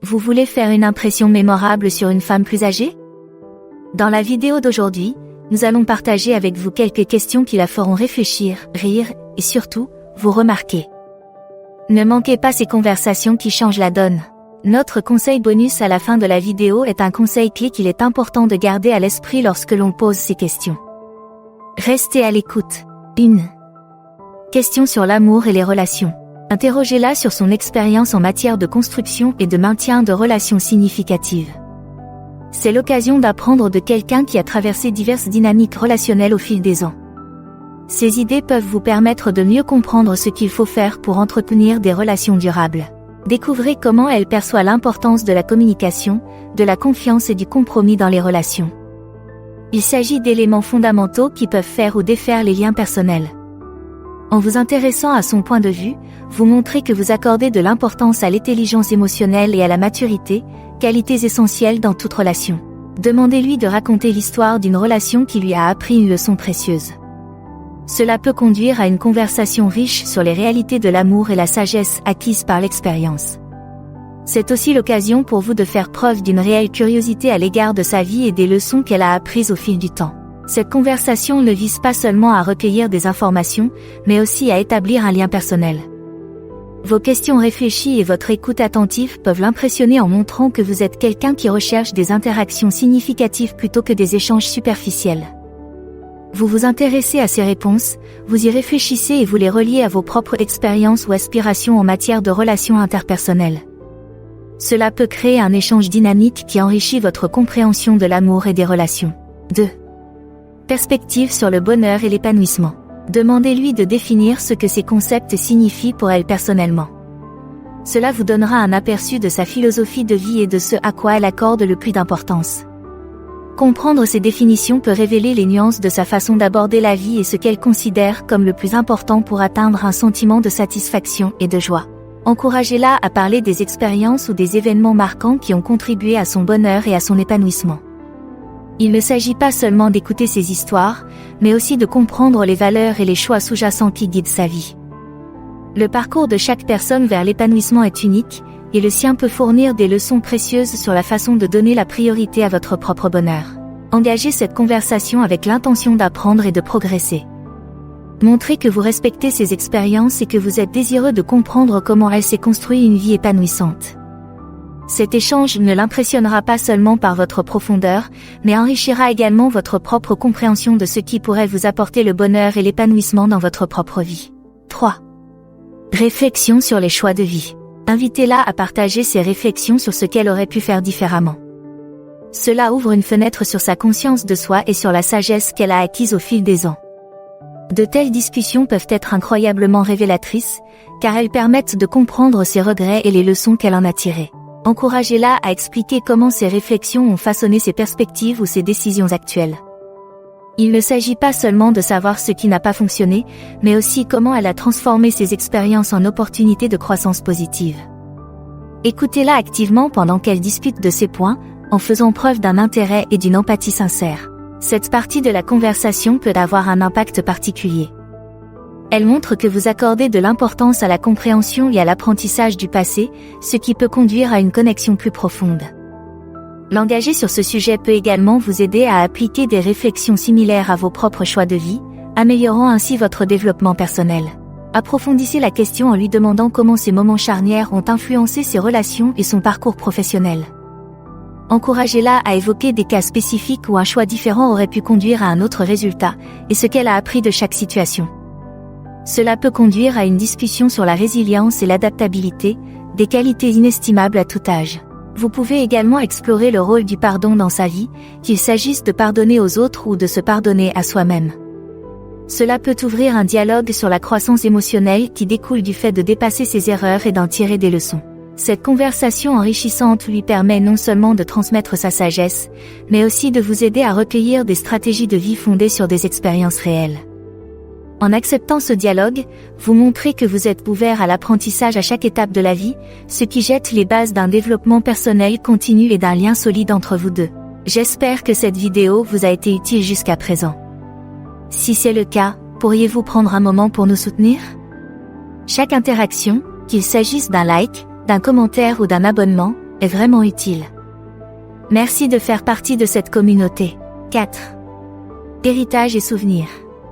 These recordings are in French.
Vous voulez faire une impression mémorable sur une femme plus âgée? Dans la vidéo d'aujourd'hui, nous allons partager avec vous quelques questions qui la feront réfléchir, rire, et surtout, vous remarquer. Ne manquez pas ces conversations qui changent la donne. Notre conseil bonus à la fin de la vidéo est un conseil clé qu'il est important de garder à l'esprit lorsque l'on pose ces questions. Restez à l'écoute. 1. Question sur l'amour et les relations. Interrogez-la sur son expérience en matière de construction et de maintien de relations significatives. C'est l'occasion d'apprendre de quelqu'un qui a traversé diverses dynamiques relationnelles au fil des ans. Ces idées peuvent vous permettre de mieux comprendre ce qu'il faut faire pour entretenir des relations durables. Découvrez comment elle perçoit l'importance de la communication, de la confiance et du compromis dans les relations. Il s'agit d'éléments fondamentaux qui peuvent faire ou défaire les liens personnels. En vous intéressant à son point de vue, vous montrez que vous accordez de l'importance à l'intelligence émotionnelle et à la maturité, qualités essentielles dans toute relation. Demandez-lui de raconter l'histoire d'une relation qui lui a appris une leçon précieuse. Cela peut conduire à une conversation riche sur les réalités de l'amour et la sagesse acquise par l'expérience. C'est aussi l'occasion pour vous de faire preuve d'une réelle curiosité à l'égard de sa vie et des leçons qu'elle a apprises au fil du temps. Cette conversation ne vise pas seulement à recueillir des informations, mais aussi à établir un lien personnel. Vos questions réfléchies et votre écoute attentive peuvent l'impressionner en montrant que vous êtes quelqu'un qui recherche des interactions significatives plutôt que des échanges superficiels. Vous vous intéressez à ces réponses, vous y réfléchissez et vous les reliez à vos propres expériences ou aspirations en matière de relations interpersonnelles. Cela peut créer un échange dynamique qui enrichit votre compréhension de l'amour et des relations. 2. Perspective sur le bonheur et l'épanouissement. Demandez-lui de définir ce que ces concepts signifient pour elle personnellement. Cela vous donnera un aperçu de sa philosophie de vie et de ce à quoi elle accorde le plus d'importance. Comprendre ces définitions peut révéler les nuances de sa façon d'aborder la vie et ce qu'elle considère comme le plus important pour atteindre un sentiment de satisfaction et de joie. Encouragez-la à parler des expériences ou des événements marquants qui ont contribué à son bonheur et à son épanouissement. Il ne s'agit pas seulement d'écouter ses histoires, mais aussi de comprendre les valeurs et les choix sous-jacents qui guident sa vie. Le parcours de chaque personne vers l'épanouissement est unique, et le sien peut fournir des leçons précieuses sur la façon de donner la priorité à votre propre bonheur. Engagez cette conversation avec l'intention d'apprendre et de progresser. Montrez que vous respectez ses expériences et que vous êtes désireux de comprendre comment elle s'est construit une vie épanouissante. Cet échange ne l'impressionnera pas seulement par votre profondeur, mais enrichira également votre propre compréhension de ce qui pourrait vous apporter le bonheur et l'épanouissement dans votre propre vie. 3. Réflexion sur les choix de vie. Invitez-la à partager ses réflexions sur ce qu'elle aurait pu faire différemment. Cela ouvre une fenêtre sur sa conscience de soi et sur la sagesse qu'elle a acquise au fil des ans. De telles discussions peuvent être incroyablement révélatrices, car elles permettent de comprendre ses regrets et les leçons qu'elle en a tirées. Encouragez-la à expliquer comment ses réflexions ont façonné ses perspectives ou ses décisions actuelles. Il ne s'agit pas seulement de savoir ce qui n'a pas fonctionné, mais aussi comment elle a transformé ses expériences en opportunités de croissance positive. Écoutez-la activement pendant qu'elle discute de ces points, en faisant preuve d'un intérêt et d'une empathie sincère. Cette partie de la conversation peut avoir un impact particulier. Elle montre que vous accordez de l'importance à la compréhension et à l'apprentissage du passé, ce qui peut conduire à une connexion plus profonde. L'engager sur ce sujet peut également vous aider à appliquer des réflexions similaires à vos propres choix de vie, améliorant ainsi votre développement personnel. Approfondissez la question en lui demandant comment ces moments charnières ont influencé ses relations et son parcours professionnel. Encouragez-la à évoquer des cas spécifiques où un choix différent aurait pu conduire à un autre résultat, et ce qu'elle a appris de chaque situation. Cela peut conduire à une discussion sur la résilience et l'adaptabilité, des qualités inestimables à tout âge. Vous pouvez également explorer le rôle du pardon dans sa vie, qu'il s'agisse de pardonner aux autres ou de se pardonner à soi-même. Cela peut ouvrir un dialogue sur la croissance émotionnelle qui découle du fait de dépasser ses erreurs et d'en tirer des leçons. Cette conversation enrichissante lui permet non seulement de transmettre sa sagesse, mais aussi de vous aider à recueillir des stratégies de vie fondées sur des expériences réelles. En acceptant ce dialogue, vous montrez que vous êtes ouvert à l'apprentissage à chaque étape de la vie, ce qui jette les bases d'un développement personnel continu et d'un lien solide entre vous deux. J'espère que cette vidéo vous a été utile jusqu'à présent. Si c'est le cas, pourriez-vous prendre un moment pour nous soutenir? Chaque interaction, qu'il s'agisse d'un like, d'un commentaire ou d'un abonnement, est vraiment utile. Merci de faire partie de cette communauté. 4. Héritage et souvenirs.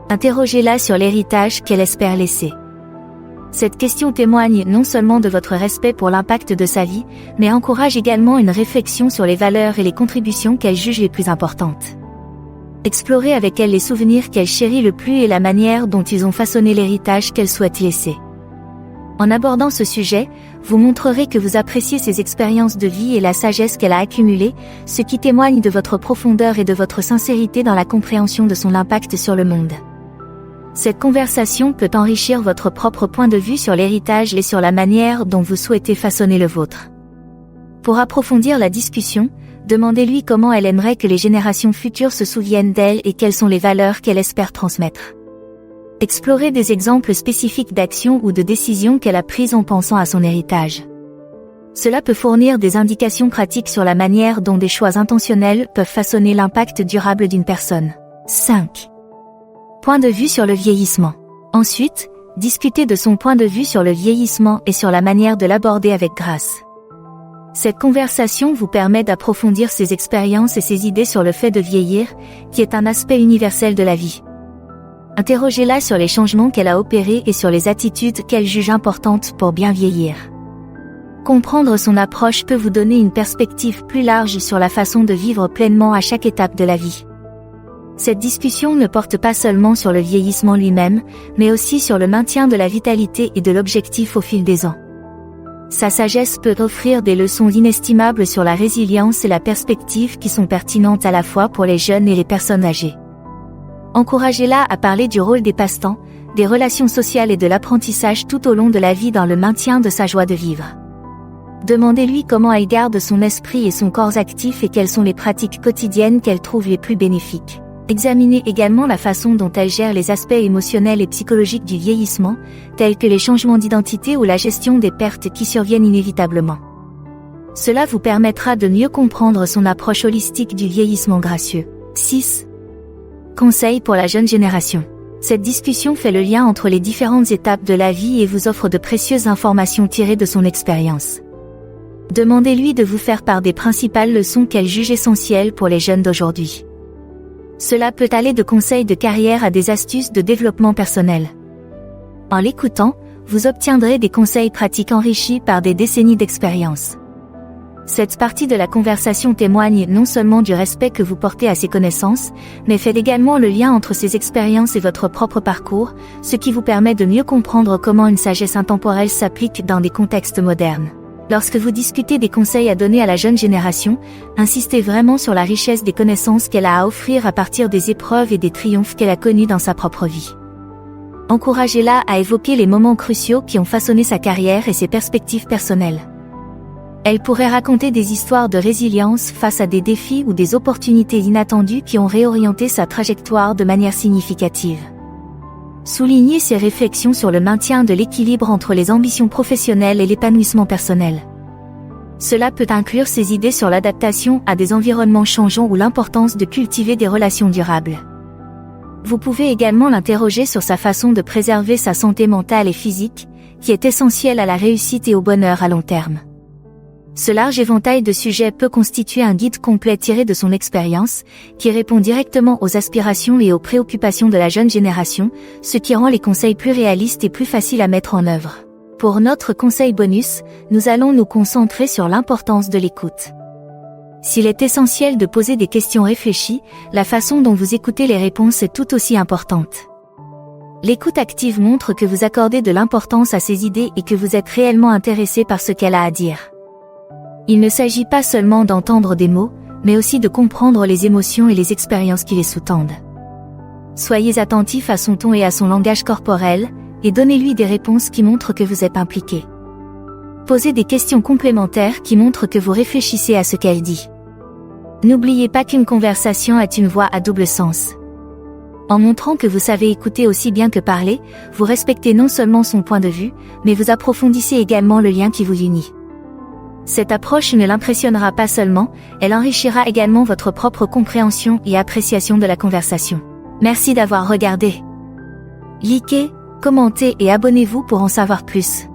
Interrogez-la sur l'héritage qu'elle espère laisser. Cette question témoigne non seulement de votre respect pour l'impact de sa vie, mais encourage également une réflexion sur les valeurs et les contributions qu'elle juge les plus importantes. Explorez avec elle les souvenirs qu'elle chérit le plus et la manière dont ils ont façonné l'héritage qu'elle souhaite laisser. En abordant ce sujet, vous montrerez que vous appréciez ses expériences de vie et la sagesse qu'elle a accumulée, ce qui témoigne de votre profondeur et de votre sincérité dans la compréhension de son impact sur le monde. Cette conversation peut enrichir votre propre point de vue sur l'héritage et sur la manière dont vous souhaitez façonner le vôtre. Pour approfondir la discussion, demandez-lui comment elle aimerait que les générations futures se souviennent d'elle et quelles sont les valeurs qu'elle espère transmettre. Explorez des exemples spécifiques d'actions ou de décisions qu'elle a prises en pensant à son héritage. Cela peut fournir des indications pratiques sur la manière dont des choix intentionnels peuvent façonner l'impact durable d'une personne. 5. Point de vue sur le vieillissement. Ensuite, discutez de son point de vue sur le vieillissement et sur la manière de l'aborder avec grâce. Cette conversation vous permet d'approfondir ses expériences et ses idées sur le fait de vieillir, qui est un aspect universel de la vie. Interrogez-la sur les changements qu'elle a opérés et sur les attitudes qu'elle juge importantes pour bien vieillir. Comprendre son approche peut vous donner une perspective plus large sur la façon de vivre pleinement à chaque étape de la vie. Cette discussion ne porte pas seulement sur le vieillissement lui-même, mais aussi sur le maintien de la vitalité et de l'objectif au fil des ans. Sa sagesse peut offrir des leçons inestimables sur la résilience et la perspective qui sont pertinentes à la fois pour les jeunes et les personnes âgées. Encouragez-la à parler du rôle des passe-temps, des relations sociales et de l'apprentissage tout au long de la vie dans le maintien de sa joie de vivre. Demandez-lui comment elle garde son esprit et son corps actifs et quelles sont les pratiques quotidiennes qu'elle trouve les plus bénéfiques. Examinez également la façon dont elle gère les aspects émotionnels et psychologiques du vieillissement, tels que les changements d'identité ou la gestion des pertes qui surviennent inévitablement. Cela vous permettra de mieux comprendre son approche holistique du vieillissement gracieux. 6. Conseils pour la jeune génération. Cette discussion fait le lien entre les différentes étapes de la vie et vous offre de précieuses informations tirées de son expérience. Demandez-lui de vous faire part des principales leçons qu'elle juge essentielles pour les jeunes d'aujourd'hui. Cela peut aller de conseils de carrière à des astuces de développement personnel. En l'écoutant, vous obtiendrez des conseils pratiques enrichis par des décennies d'expérience. Cette partie de la conversation témoigne non seulement du respect que vous portez à ses connaissances, mais fait également le lien entre ses expériences et votre propre parcours, ce qui vous permet de mieux comprendre comment une sagesse intemporelle s'applique dans des contextes modernes. Lorsque vous discutez des conseils à donner à la jeune génération, insistez vraiment sur la richesse des connaissances qu'elle a à offrir à partir des épreuves et des triomphes qu'elle a connus dans sa propre vie. Encouragez-la à évoquer les moments cruciaux qui ont façonné sa carrière et ses perspectives personnelles. Elle pourrait raconter des histoires de résilience face à des défis ou des opportunités inattendues qui ont réorienté sa trajectoire de manière significative. Soulignez ses réflexions sur le maintien de l'équilibre entre les ambitions professionnelles et l'épanouissement personnel. Cela peut inclure ses idées sur l'adaptation à des environnements changeants ou l'importance de cultiver des relations durables. Vous pouvez également l'interroger sur sa façon de préserver sa santé mentale et physique, qui est essentielle à la réussite et au bonheur à long terme. Ce large éventail de sujets peut constituer un guide complet tiré de son expérience, qui répond directement aux aspirations et aux préoccupations de la jeune génération, ce qui rend les conseils plus réalistes et plus faciles à mettre en œuvre. Pour notre conseil bonus, nous allons nous concentrer sur l'importance de l'écoute. S'il est essentiel de poser des questions réfléchies, la façon dont vous écoutez les réponses est tout aussi importante. L'écoute active montre que vous accordez de l'importance à ses idées et que vous êtes réellement intéressé par ce qu'elle a à dire. Il ne s'agit pas seulement d'entendre des mots, mais aussi de comprendre les émotions et les expériences qui les sous-tendent. Soyez attentif à son ton et à son langage corporel, et donnez-lui des réponses qui montrent que vous êtes impliqué. Posez des questions complémentaires qui montrent que vous réfléchissez à ce qu'elle dit. N'oubliez pas qu'une conversation est une voix à double sens. En montrant que vous savez écouter aussi bien que parler, vous respectez non seulement son point de vue, mais vous approfondissez également le lien qui vous unit. Cette approche ne l'impressionnera pas seulement, elle enrichira également votre propre compréhension et appréciation de la conversation. Merci d'avoir regardé. Likez, commentez et abonnez-vous pour en savoir plus.